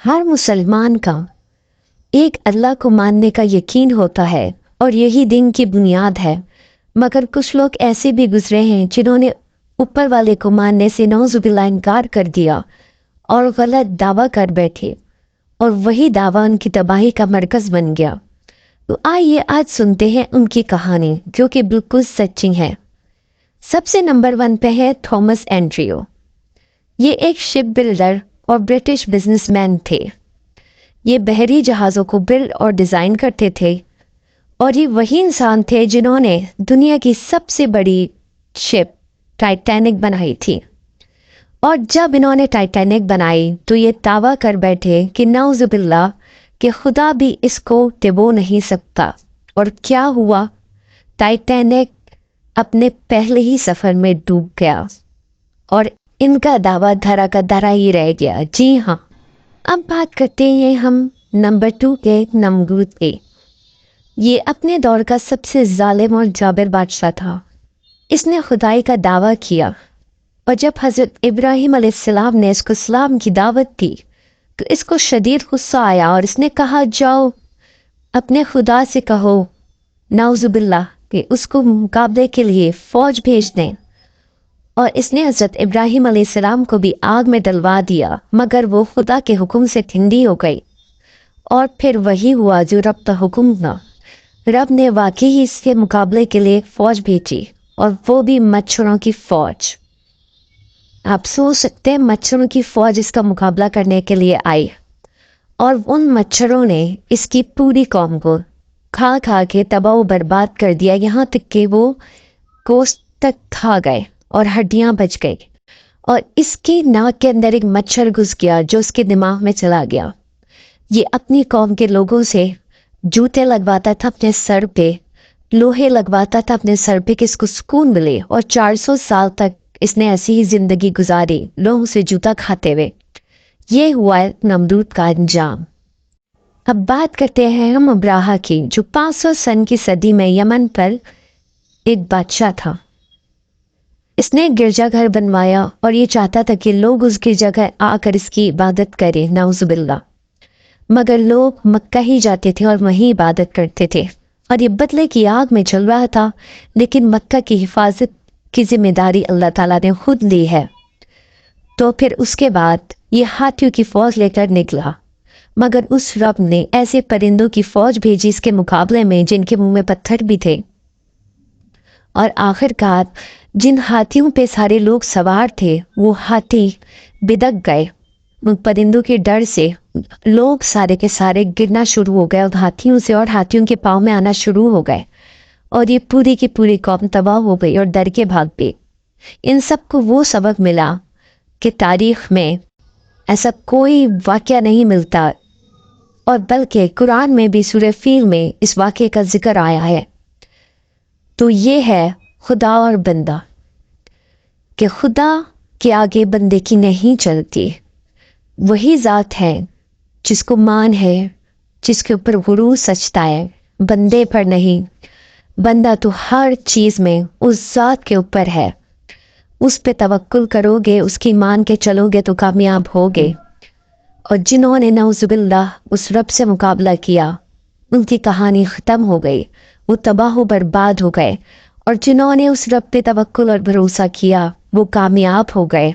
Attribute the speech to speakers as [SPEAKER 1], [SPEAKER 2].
[SPEAKER 1] हर मुसलमान का एक अल्लाह को मानने का यकीन होता है और यही दिन की बुनियाद है, मगर कुछ लोग ऐसे भी गुजरे हैं जिन्होंने ऊपर वाले को मानने से नौजुबिल्लाह इनकार कर दिया और गलत दावा कर बैठे और वही दावा उनकी तबाही का मरकज बन गया। तो आइए आज सुनते हैं उनकी कहानी जो कि बिल्कुल सच्ची है। सबसे नंबर 1 पे है थॉमस एंड्रयू। ये एक शिप बिल्डर और ब्रिटिश बिजनेसमैन थे। ये बहरी जहाज़ों को बिल्ड और डिज़ाइन करते थे और ये वही इंसान थे जिन्होंने दुनिया की सबसे बड़ी शिप टाइटैनिक बनाई थी। और जब इन्होंने टाइटैनिक बनाई तो ये दावा कर बैठे कि नौजुबिल्लाह कि खुदा भी इसको डुबो नहीं सकता। और क्या हुआ? टाइटैनिक अपने पहले ही सफ़र में डूब गया और इनका दावा धरा का धरा ही रह गया। जी हाँ, अब बात करते हैं हम नंबर 2 के नमरूद के। ये अपने दौर का सबसे जालिम और जाबिर बादशाह था। इसने खुदाई का दावा किया और जब हज़रत इब्राहिम अलैहिस्सलाम ने इसको इस्लाम की दावत दी तो इसको शदीद गुस्सा आया और इसने कहा, जाओ अपने खुदा से कहो नाउजुबिल्लाह कि उसको मुकाबले के लिए फ़ौज भेज दें। और इसने हज़रत इब्राहिम अलैहिस्सलाम को भी आग में डलवा दिया, मगर वो खुदा के हुक्म से ठंडी हो गई। और फिर वही हुआ जो रब का हुक्म था। रब ने वाकई ही इसके मुकाबले के लिए फ़ौज भेजी और वो भी मच्छरों की फ़ौज। आप सोच सकते हैं मच्छरों की फ़ौज इसका मुकाबला करने के लिए आई और उन मच्छरों ने इसकी पूरी कौम को खा खा के तबाह व बर्बाद कर दिया, यहाँ तक कि वो गोश्त तक खा गए और हड्डियाँ बच गई। और इसके नाक के अंदर एक मच्छर घुस गया जो उसके दिमाग में चला गया। ये अपनी कौम के लोगों से जूते लगवाता था अपने सर पे, लोहे लगवाता था अपने सर पे कि इसको सुकून मिले। और 400 साल तक इसने ऐसी ही ज़िंदगी गुजारी, लोगों से जूता खाते हुए। ये हुआ नमरूद का अंजाम। अब बात करते हैं हम अब्राहा की, जो 500 सन की सदी में यमन पर एक बादशाह था। इसने गिरजाघर बनवाया और ये चाहता था कि लोग उस गिरजाघर आकर इसकी इबादत करें, नाउजुबिल्लाह। मगर लोग मक्का ही जाते थे और वहीं इबादत करते थे और ये बदले की आग में चल रहा था। लेकिन मक्का की हिफाजत की जिम्मेदारी अल्लाह ताला ने खुद ली है। तो फिर उसके बाद ये हाथियों की फ़ौज लेकर निकला, मगर उस रब ने ऐसे परिंदों की फ़ौज भेजी इसके मुकाबले में जिनके मुंह में पत्थर भी थे। और आखिरकार जिन हाथियों पे सारे लोग सवार थे वो हाथी बिदक गए। उन परिंदों के डर से लोग सारे के सारे गिरना शुरू हो गए और हाथियों से, और हाथियों के पाँव में आना शुरू हो गए और ये पूरी की पूरी कौम तबाह हो गई और डर के भाग गई। इन सब को वो सबक मिला कि तारीख़ में ऐसा कोई वाक़या नहीं मिलता, और बल्कि कुरान में भी सूरह फील में इस वाक़े का जिक्र आया है। तो ये है खुदा और बंदा, कि खुदा के आगे बंदे की नहीं चलती। वही ज़ात है जिसको मान है, जिसके ऊपर गुरूर सचता है, बंदे पर नहीं। बंदा तो हर चीज़ में उस ज़ात के ऊपर है। उस पे तवक्कुल करोगे, उसकी मान के चलोगे तो कामयाब होगे। और जिन्होंने नौजुबिल्लाह उस रब से मुकाबला किया उनकी कहानी ख़त्म हो गई, वो तबाह व बर्बाद हो गए। और जिन्होंने उस रब पे तवक्कुल और भरोसा किया वो कामयाब हो गए।